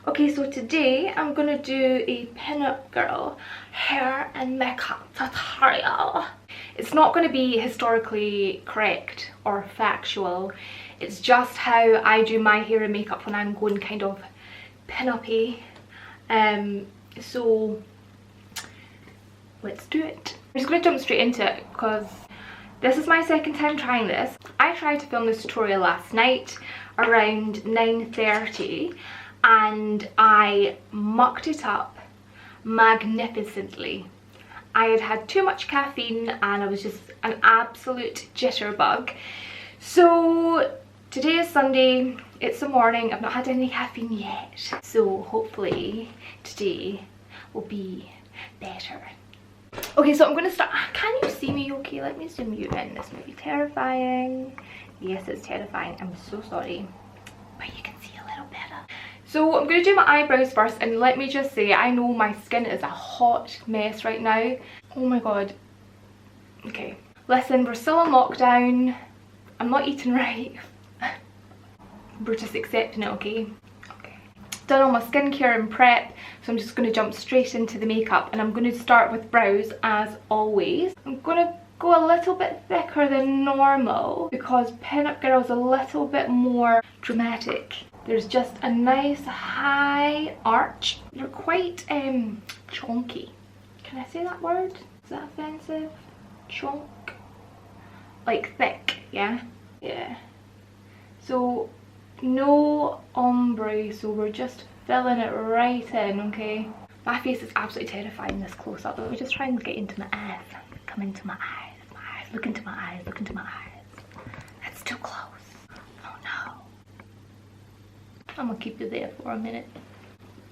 Okay, so today I'm gonna do a Pinup girl hair and makeup tutorial. It's not gonna be historically correct or factual. It's just how I do my hair and makeup when I'm going kind of pin-up-y. So let's do it. I'm just gonna jump straight into it because this is my second time trying this. I tried to film this tutorial last night around 9:30 and I mucked it up magnificently. I had had too much caffeine and I was just an absolute jitterbug. So today is Sunday, it's the morning, I've not had any caffeine yet. So hopefully today will be better. Okay, so I'm gonna start. Can you see me okay? Let me zoom you in. This may be terrifying. Yes, it's terrifying. I'm so sorry. But you can see a little better. So I'm going to do my eyebrows first, and let me just say, I know my skin is a hot mess right now. Oh my god. Okay. Listen, we're still in lockdown. I'm not eating right. We're just accepting it, okay? Done all my skincare and prep, so I'm just going to jump straight into the makeup, and I'm going to start with brows as always. I'm going to go a little bit thicker than normal because Pinup Girl is a little bit more dramatic. There's just a nice high arch. They're quite chonky. Can I say that word? Is that offensive? Chonk? Like thick, yeah? Yeah. So no ombre, so we're just filling it right in, okay? My face is absolutely terrifying this close up. Let me just try and get into my eyes. Come into my eyes, look into my eyes, look into my eyes. That's too close. Oh no. I'm gonna keep you there for a minute.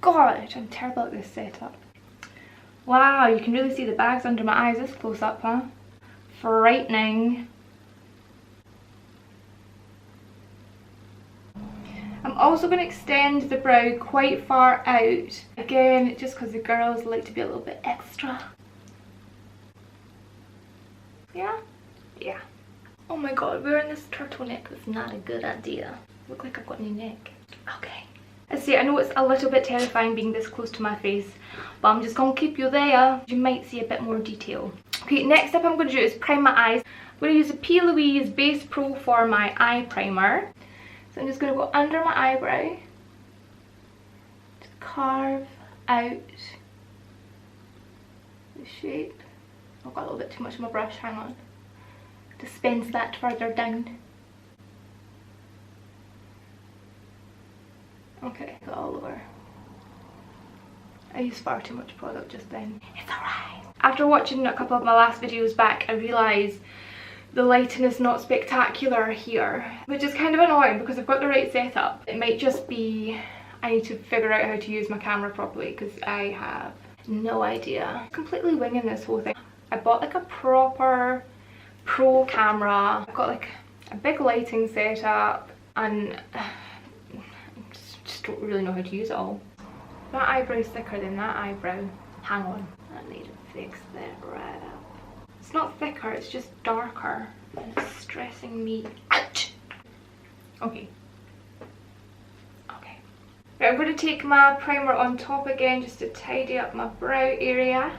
God, I'm terrible at this setup. Wow, you can really see the bags under my eyes this close up, huh? Frightening. I'm also going to extend the brow quite far out. Again, just because the girls like to be a little bit extra. Yeah? Yeah. Oh my god, wearing this turtleneck is not a good idea. Look like I've got any neck. Okay. Let's see, I know it's a little bit terrifying being this close to my face, but I'm just going to keep you there. You might see a bit more detail. Okay, next up I'm going to do is prime my eyes. I'm going to use a P. Louise Base Pro for my eye primer. So I'm just going to go under my eyebrow, just carve out the shape. I've got a little bit too much of my brush, hang on. Dispense that further down. Okay, go all over. I used far too much product just then. It's alright. After watching a couple of my last videos back, I realised the lighting is not spectacular here, which is kind of annoying because I've got the right setup. It might just be I need to figure out how to use my camera properly because I have no idea. Completely winging this whole thing. I bought like a proper pro camera. I've got like a big lighting setup and I just don't really know how to use it all. That eyebrow's thicker than that eyebrow. Hang on, I need to fix that right up. It's not thicker, it's just darker and it's stressing me out. Okay. Okay. Right, I'm going to take my primer on top again just to tidy up my brow area.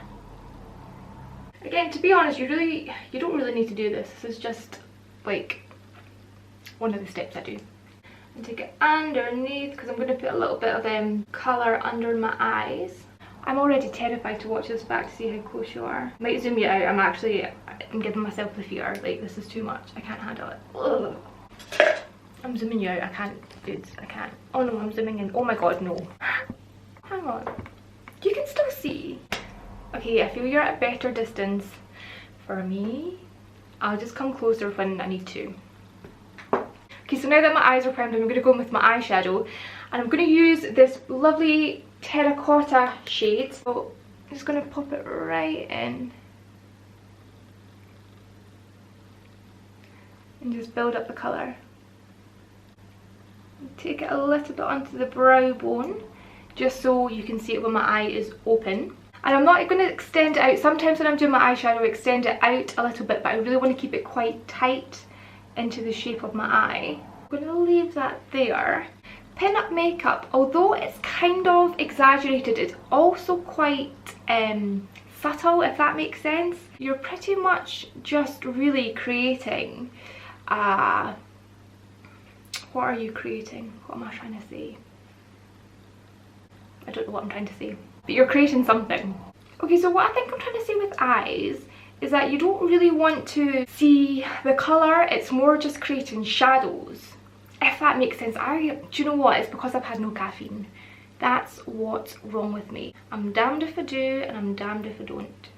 Again, to be honest, you don't really need to do this. This is just like one of the steps I do. And take it underneath because I'm going to put a little bit of colour under my eyes. I'm already terrified to watch this back to see how close you are. I might zoom you out. I'm giving myself the fear. Like, this is too much. I can't handle it. Ugh. I'm zooming you out. I can't. Dudes, I can't. Oh no, I'm zooming in. Oh my god, no. Hang on. You can still see. Okay, I feel you're at a better distance. For me, I'll just come closer when I need to. Okay, so now that my eyes are primed, I'm going to go in with my eyeshadow. And I'm going to use this lovely terracotta shade. So I'm just going to pop it right in. And just build up the colour. Take it a little bit onto the brow bone, just so you can see it when my eye is open. And I'm not going to extend it out. Sometimes when I'm doing my eyeshadow I extend it out a little bit, but I really want to keep it quite tight into the shape of my eye. I'm going to leave that there. Pinup makeup, although it's kind of exaggerated, it's also quite subtle, if that makes sense. You're pretty much just really creating, what are you creating? What am I trying to say? I don't know what I'm trying to say, but you're creating something. Okay, so what I think I'm trying to say with eyes is that you don't really want to see the colour, it's more just creating shadows, if that makes sense. Do you know what? It's because I've had no caffeine. That's what's wrong with me. I'm damned if I do and I'm damned if I don't.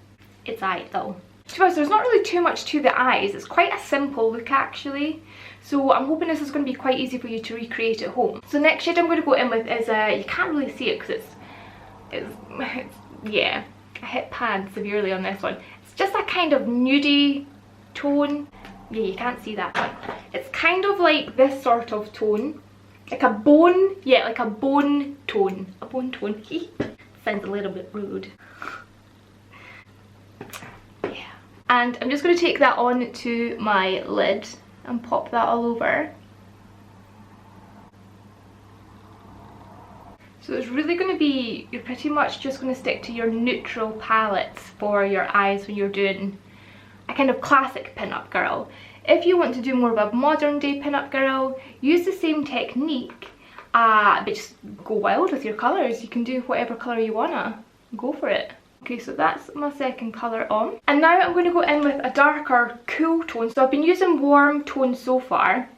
It's aight though. To be honest, there's not really too much to the eyes. It's quite a simple look actually. So I'm hoping this is going to be quite easy for you to recreate at home. So the next shade I'm going to go in with is, you can't really see it because it's yeah, I hit pan severely on this one. It's just a kind of nudie tone. Yeah, you can't see that one. It's kind of like this sort of tone. Like a bone, yeah, like a bone tone. A bone tone. Sounds a little bit rude. Yeah. And I'm just going to take that on to my lid and pop that all over. So it's really going to be, you're pretty much just going to stick to your neutral palettes for your eyes when you're doing a kind of classic pinup girl. If you want to do more of a modern day pinup girl, use the same technique, but just go wild with your colours. You can do whatever colour you wanna, go for it. Okay, so that's my second colour on. And now I'm going to go in with a darker cool tone. So I've been using warm tones so far,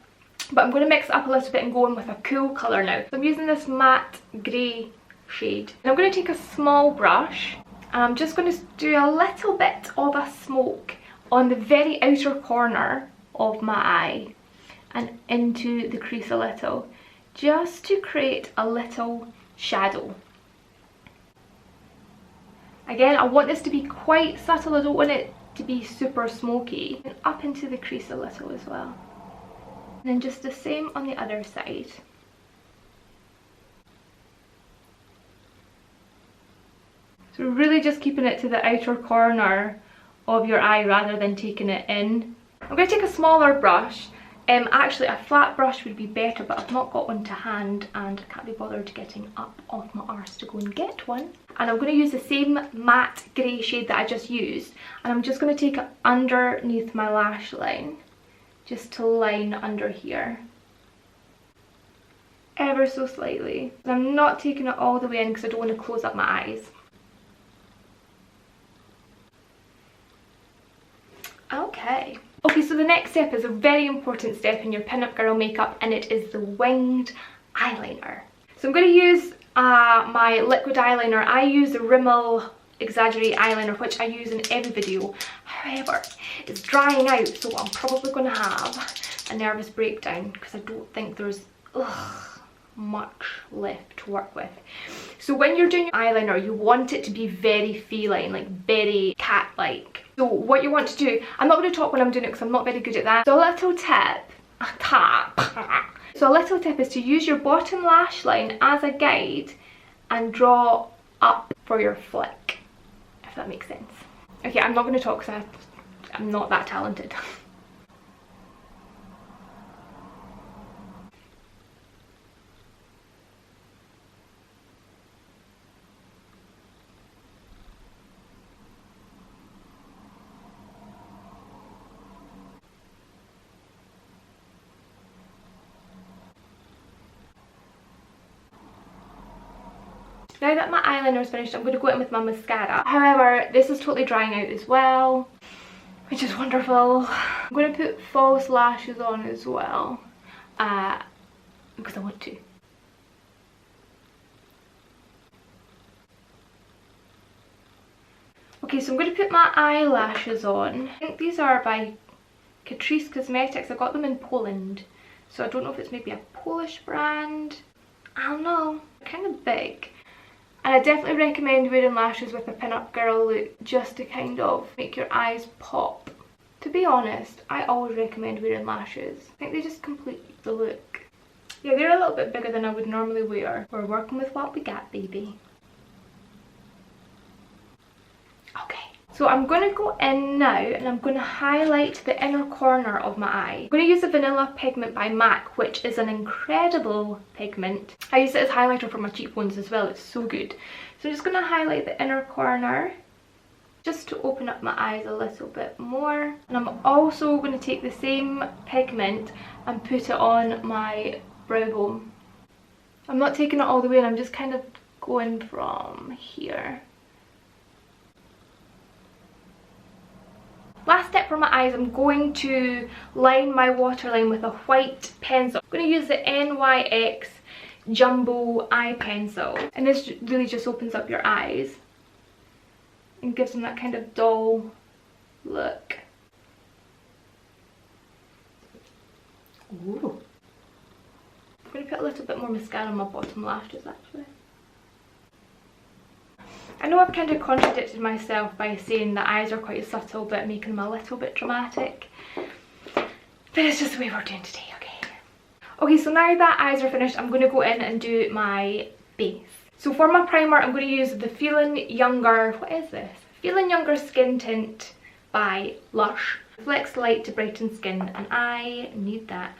but I'm going to mix it up a little bit and go in with a cool colour now. So I'm using this matte grey shade. And I'm going to take a small brush and I'm just going to do a little bit of a smoke on the very outer corner of my eye and into the crease a little, just to create a little shadow. Again, I want this to be quite subtle, I don't want it to be super smoky. And up into the crease a little as well. And then just the same on the other side. So really just keeping it to the outer corner of your eye rather than taking it in. I'm going to take a smaller brush. Actually a flat brush would be better, but I've not got one to hand and I can't be bothered getting up off my arse to go and get one. And I'm going to use the same matte grey shade that I just used, and I'm just going to take it underneath my lash line, just to line under here. Ever so slightly. I'm not taking it all the way in because I don't want to close up my eyes. Okay. Okay, so the next step is a very important step in your pinup girl makeup, and it is the winged eyeliner. So I'm going to use my liquid eyeliner. I use the Rimmel Exaggerate eyeliner, which I use in every video. However, it's drying out, so I'm probably going to have a nervous breakdown because I don't think there's much left to work with. So when you're doing your eyeliner, you want it to be very feline, like very cat-like. So what you want to do, I'm not going to talk when I'm doing it because I'm not very good at that. So a little tip is to use your bottom lash line as a guide and draw up for your flick, if that makes sense. Okay, I'm not going to talk because I'm not that talented. Now that my eyeliner is finished, I'm going to go in with my mascara. However, this is totally drying out as well, which is wonderful. I'm going to put false lashes on as well, because I want to. Okay, so I'm going to put my eyelashes on. I think these are by Catrice Cosmetics. I got them in Poland, so I don't know if it's maybe a Polish brand. I don't know. They're kind of big. And I definitely recommend wearing lashes with a pinup girl look, just to kind of make your eyes pop. To be honest, I always recommend wearing lashes. I think they just complete the look. Yeah, they're a little bit bigger than I would normally wear. We're working with what we got, baby. Okay, So I'm going to go in now and I'm going to highlight the inner corner of my eye. I'm going to use the Vanilla Pigment by MAC, which is an incredible pigment. I use it as highlighter for my cheekbones as well, it's so good. So I'm just going to highlight the inner corner just to open up my eyes a little bit more. And I'm also going to take the same pigment and put it on my brow bone. I'm not taking it all the way and I'm just kind of going from here. Last step for my eyes, I'm going to line my waterline with a white pencil. I'm going to use the NYX Jumbo Eye Pencil. And this really just opens up your eyes and gives them that kind of dull look. Ooh. I'm going to put a little bit more mascara on my bottom lashes actually. I know I've kind of contradicted myself by saying the eyes are quite subtle but making them a little bit dramatic. But it's just the way we're doing today, okay? Okay, so now that eyes are finished, I'm going to go in and do my base. So for my primer, I'm going to use the Feeling Younger, what is this? Feeling Younger Skin Tint by Lush. Flex Light to brighten skin, and I need that.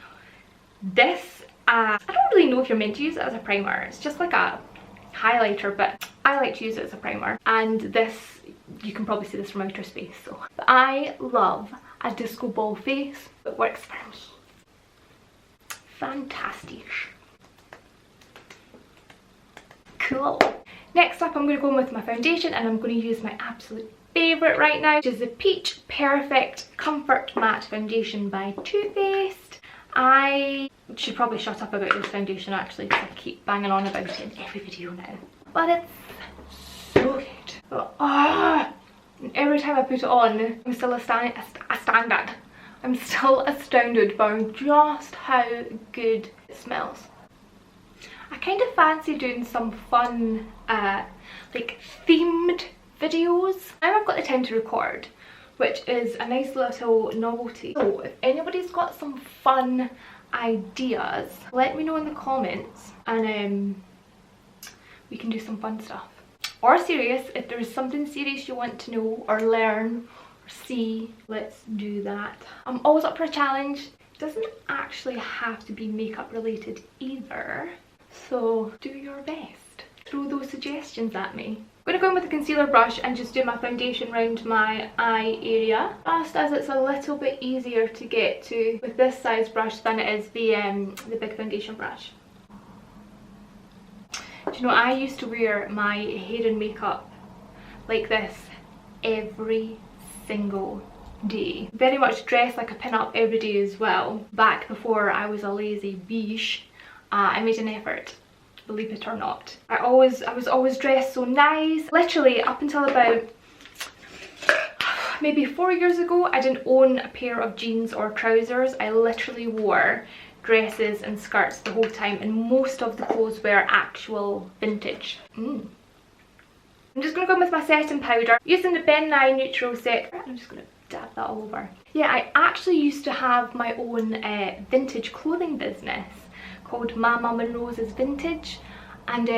This, I don't really know if you're meant to use it as a primer. It's just like a highlighter, but I like to use it as a primer. And this, you can probably see this from outer space. So but I love a disco ball face. It works for me. Fantastic. Cool. Next up, I'm going to go in with my foundation, and I'm going to use my absolute favourite right now, which is the Peach Perfect Comfort Matte Foundation by Too Faced. I should probably shut up about this foundation actually, because I keep banging on about it in every video now. But it's so good. But, and every time I put it on, I'm still I'm still astounded by just how good it smells. I kind of fancy doing some fun, like themed videos. Now I've got the time to record, which is a nice little novelty. So if anybody's got some fun ideas, let me know in the comments and we can do some fun stuff. Or serious, if there's something serious you want to know or learn or see, let's do that. I'm always up for a challenge. It doesn't actually have to be makeup related either, so do your best. Throw those suggestions at me. I'm going to go in with a concealer brush and just do my foundation around my eye area, just as it's a little bit easier to get to with this size brush than it is the big foundation brush. Do you know, I used to wear my hair and makeup like this every single day. Very much dressed like a pin-up every day as well. Back before I was a lazy biche, I made an effort. Believe it or not. I was always dressed so nice. Literally up until about maybe 4 years ago, I didn't own a pair of jeans or trousers. I literally wore dresses and skirts the whole time, and most of the clothes were actual vintage. I'm just going to go in with my setting powder using the Ben Nye Neutral Set. I'm just going to dab that all over. Yeah, I actually used to have my own vintage clothing business called My Mum and Rose's Vintage, and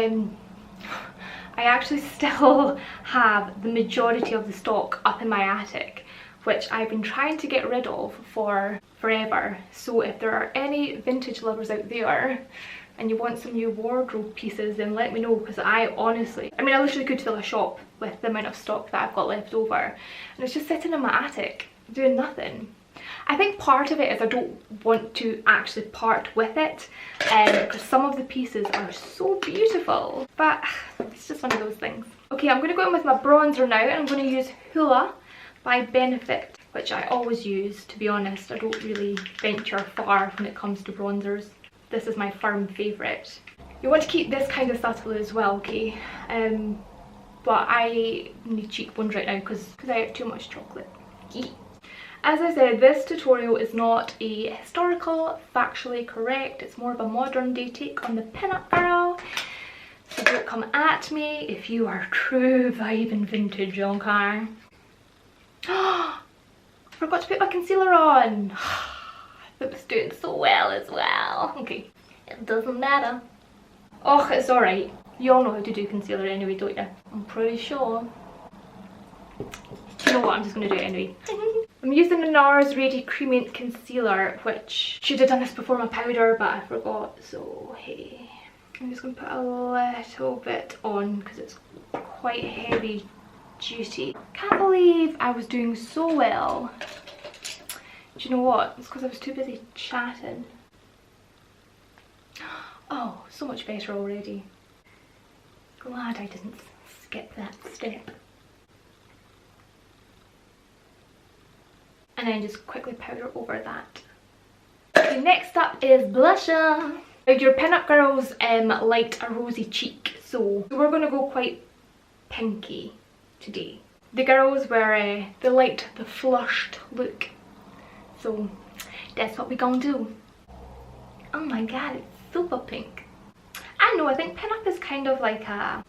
I actually still have the majority of the stock up in my attic, which I've been trying to get rid of for forever. So if there are any vintage lovers out there and you want some new wardrobe pieces, then let me know, because I literally could fill a shop with the amount of stock that I've got left over, and it's just sitting in my attic doing nothing. I think part of it is I don't want to actually part with it, because some of the pieces are so beautiful, but it's just one of those things. Okay, I'm going to go in with my bronzer now, and I'm going to use Hoola by Benefit, which I always use, to be honest. I don't really venture far when it comes to bronzers. This is my firm favourite. You want to keep this kind of subtle as well, okay? But I need cheekbones right now because I ate too much chocolate. As I said, this tutorial is not a historical, factually correct. It's more of a modern day take on the pin-up girl. So don't come at me if you are true vibe and vintage, okay? Forgot to put my concealer on. It was doing so well as well. Okay, it doesn't matter. Oh, it's alright. You all know how to do concealer anyway, don't you? I'm pretty sure. You know what, I'm just going to do it anyway. I'm using the NARS Ready Creamy Concealer, which should have done this before my powder, but I forgot, so hey. I'm just going to put a little bit on because it's quite heavy duty. Can't believe I was doing so well. Do you know what? It's because I was too busy chatting. Oh, so much better already. Glad I didn't skip that step. And then just quickly powder over that. Okay, next up is blusher. Now your pinup girls liked a rosy cheek, so we're going to go quite pinky today. The girls were, they liked the flushed look, so that's what we're going to do. Oh my god, it's super pink. I know, I think pinup is kind of like a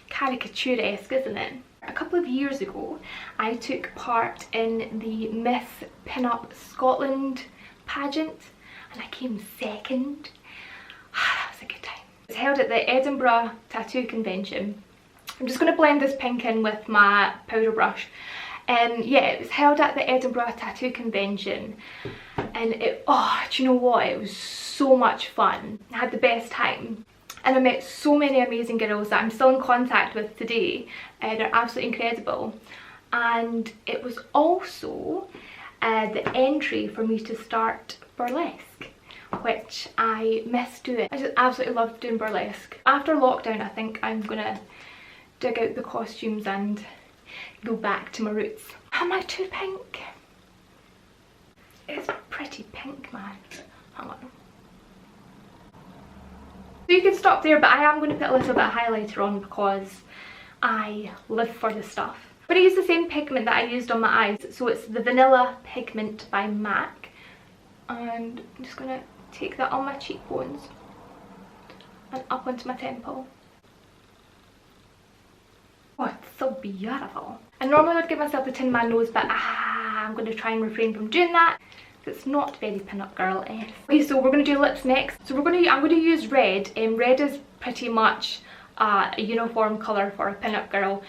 caricature-esque, isn't it? A couple of years ago, I took part in the Miss Pinup Scotland pageant and I came second. That was a good time. It was held at the Edinburgh Tattoo Convention. I'm just going to blend this pink in with my powder brush. Yeah, it was held at the Edinburgh Tattoo Convention and it, oh, do you know what? It was so much fun. I had the best time. And I met so many amazing girls that I'm still in contact with today. They're absolutely incredible. And it was also the entry for me to start burlesque, which I miss doing. I just absolutely love doing burlesque. After lockdown, I think I'm gonna dig out the costumes and go back to my roots. Am I too pink? It's pretty pink, man. Hang on. So you can stop there, but I am going to put a little bit of highlighter on because I live for the stuff. I'm going to use the same pigment that I used on my eyes, so it's the Vanilla Pigment by MAC. And I'm just going to take that on my cheekbones and up onto my temple. Oh, it's so beautiful. And normally I would give myself a tin man nose, but I'm going to try and refrain from doing that. It's not very pinup girl-esque. Okay, so we're going to do lips next. So I'm going to use red. Red is pretty much a uniform colour for a pinup girl.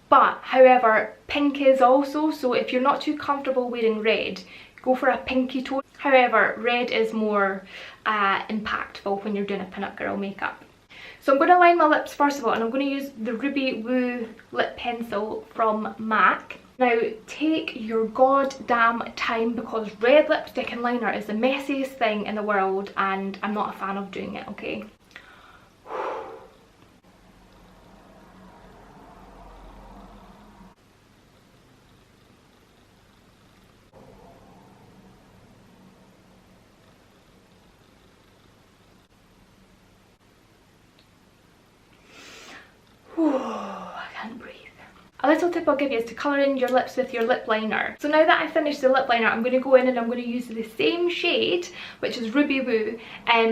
But, however, pink is also, so if you're not too comfortable wearing red, go for a pinky tone. However, red is more impactful when you're doing a pinup girl makeup. So I'm going to line my lips first of all, and I'm going to use the Ruby Woo lip pencil from MAC. Now take your goddamn time because red lipstick and liner is the messiest thing in the world and I'm not a fan of doing it, okay? I can't breathe. A little tip I'll give you is to colour in your lips with your lip liner. So now that I've finished the lip liner, I'm going to go in and I'm going to use the same shade, which is Ruby Woo,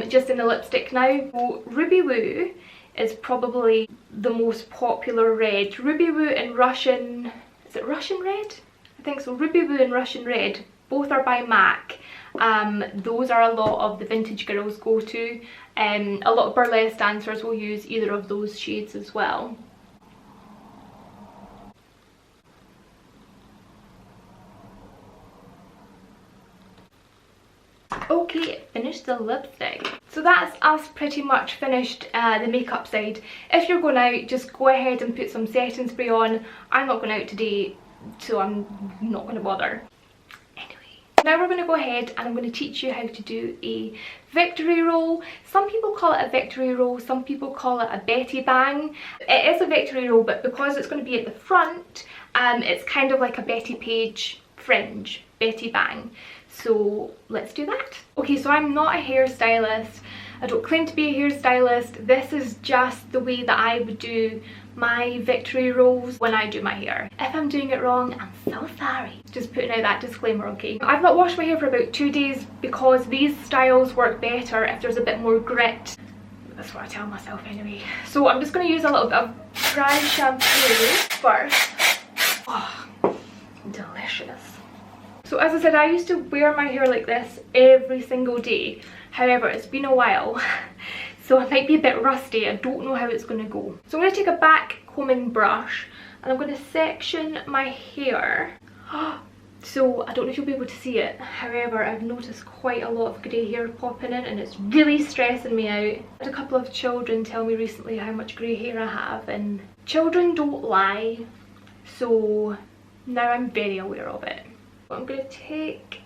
just in the lipstick now. So Ruby Woo is probably the most popular red. Ruby Woo and Russian, is it Russian Red? I think so. Ruby Woo and Russian Red, both are by MAC. Those are a lot of the vintage girls go to. A lot of burlesque dancers will use either of those shades as well. Okay, finished the lipstick. So that's us pretty much finished the makeup side. If you're going out, just go ahead and put some setting spray on. I'm not going out today, so I'm not going to bother. Anyway, now we're going to go ahead and I'm going to teach you how to do a victory roll. Some people call it a victory roll, some people call it a Betty Bang. It is a victory roll, but because it's going to be at the front, it's kind of like a Betty Page fringe, Betty Bang. So let's do that. Okay, so I'm not a hairstylist. I don't claim to be a hairstylist. This is just the way that I would do my victory rolls when I do my hair. If I'm doing it wrong, I'm so sorry. Just putting out that disclaimer, okay? I've not washed my hair for about 2 days because these styles work better if there's a bit more grit. That's what I tell myself anyway. So I'm just going to use a little bit of dry shampoo first. Oh, delicious. So as I said, I used to wear my hair like this every single day. However, it's been a while so it might be a bit rusty. I don't know how it's going to go. So I'm going to take a back combing brush and I'm going to section my hair. So I don't know if you'll be able to see it, however I've noticed quite a lot of grey hair popping in and it's really stressing me out. I had a couple of children tell me recently how much grey hair I have, and children don't lie, so now I'm very aware of it. I'm going to take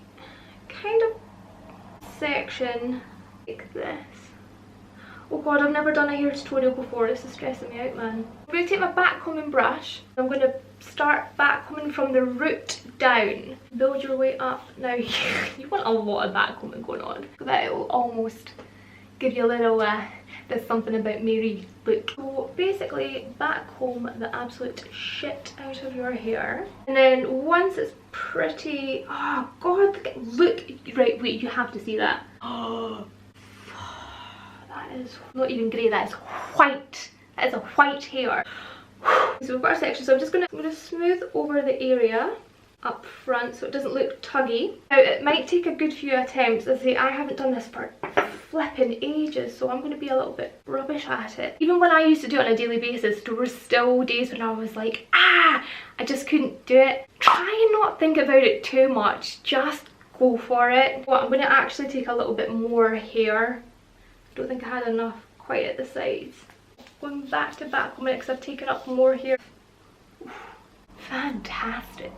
kind of section like this. Oh god, I've never done a hair tutorial before, this is stressing me out, man. I'm going to take my back combing brush. I'm going to start back combing from the root down. Build your way up. Now, you want a lot of back combing going on. That will almost give you a little, there's something about Mary look. So basically, back comb the absolute shit out of your hair. And then once it's pretty, oh god, look, right, wait, you have to see that. Oh. That is not even grey, that is white. That is a white hair. So we've got our section, so I'm just going to smooth over the area up front so it doesn't look tuggy. Now it might take a good few attempts. As I say, I haven't done this for flipping ages, so I'm going to be a little bit rubbish at it. Even when I used to do it on a daily basis, there were still days when I was like, I just couldn't do it. Try and not think about it too much, just go for it. Well, I'm going to actually take a little bit more hair. I don't think I had enough quite at the sides. Going back to back a minute because I've taken up more here. Fantastic.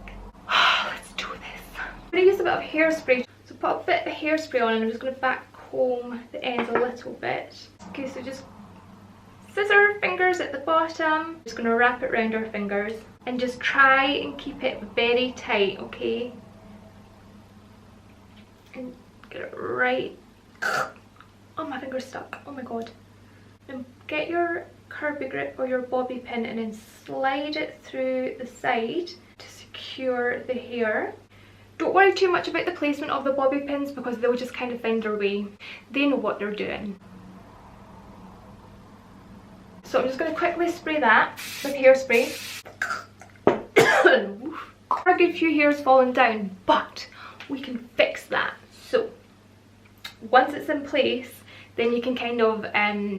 Let's do this. I'm going to use a bit of hairspray. So put a bit of hairspray on and I'm just going to back comb the ends a little bit. Okay, so just scissor fingers at the bottom. Just going to wrap it around our fingers and just try and keep it very tight, okay? And get it right. Oh, my finger's stuck. Oh my god. And get your Kirby grip or your bobby pin and then slide it through the side to secure the hair. Don't worry too much about the placement of the bobby pins because they'll just kind of find their way. They know what they're doing. So I'm just going to quickly spray that with hairspray. A good few hairs falling down, but we can fix that. So once it's in place, then you can kind of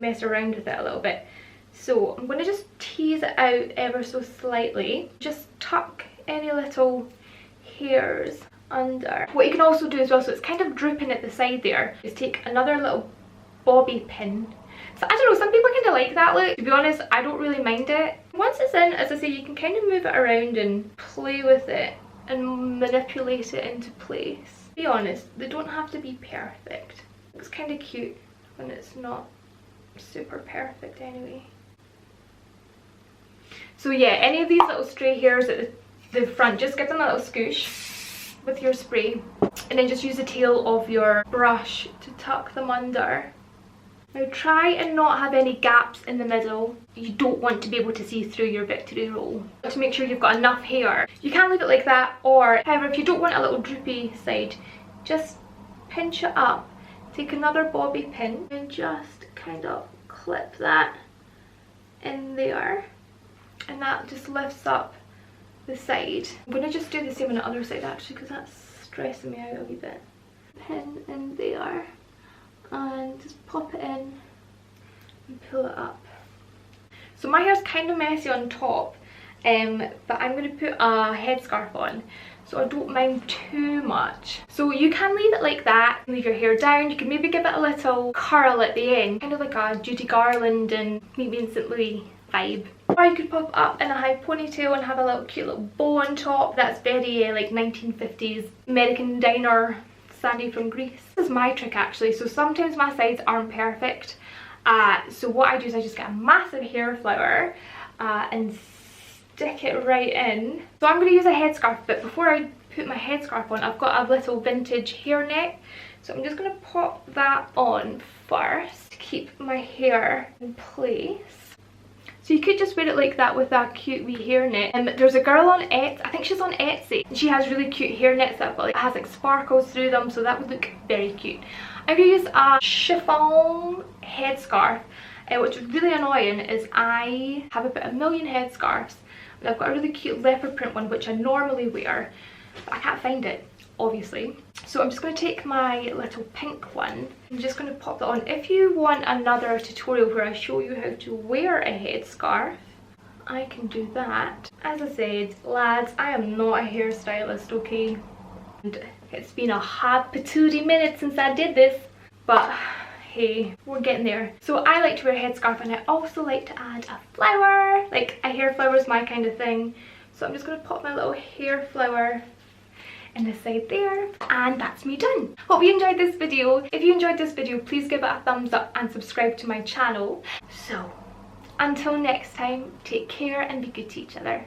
mess around with it a little bit. So I'm going to just tease it out ever so slightly. Just tuck any little hairs under. What you can also do as well, so it's kind of drooping at the side there, is take another little bobby pin. So I don't know, some people kind of like that look. To be honest, I don't really mind it. Once it's in, as I say, you can kind of move it around and play with it and manipulate it into place. To be honest, they don't have to be perfect. It's kind of cute when it's not super perfect anyway. So yeah, any of these little stray hairs at the front, just give them a little scoosh with your spray and then just use the tail of your brush to tuck them under. Now try and not have any gaps in the middle. You don't want to be able to see through your victory roll. To make sure you've got enough hair. You can leave it like that, or however, if you don't want a little droopy side, just pinch it up. Take another bobby pin and just kind of clip that in there, and that just lifts up the side. I'm going to just do the same on the other side actually because that's stressing me out a wee bit. Pin in there and just pop it in and pull it up. So my hair's kind of messy on top, but I'm going to put a headscarf on, so I don't mind too much. So you can leave it like that, leave your hair down. You can maybe give it a little curl at the end, kind of like a Judy Garland and maybe St. Louis vibe. Or you could pop it up in a high ponytail and have a little cute little bow on top. That's very like 1950s American diner Sandy from Greece. This is my trick actually. So sometimes my sides aren't perfect. So what I do is I just get a massive hair flower and stick it right in. So I'm going to use a headscarf, but before I put my headscarf on, I've got a little vintage hairnet. So I'm just going to pop that on first to keep my hair in place. So you could just wear it like that with that cute wee hairnet. There's a girl on Etsy, I think she's on Etsy, and she has really cute hairnets that has like sparkles through them, so that would look very cute. I'm going to use a chiffon headscarf, which is really annoying is I have about a million headscarves, but I've got a really cute leopard print one which I normally wear, but I can't find it. obviously. So I'm just going to take my little pink one. I'm just going to pop that on. If you want another tutorial where I show you how to wear a headscarf, I can do that. As I said, lads, I am not a hairstylist, okay? And it's been a hot patootie minute since I did this, but hey, we're getting there. So I like to wear a headscarf, and I also like to add a flower. Like, a hair flower is my kind of thing. So I'm just going to pop my little hair flower in the side there, and that's me done. Hope you enjoyed this video. If you enjoyed this video, please give it a thumbs up and subscribe to my channel. So until next time, take care and be good to each other.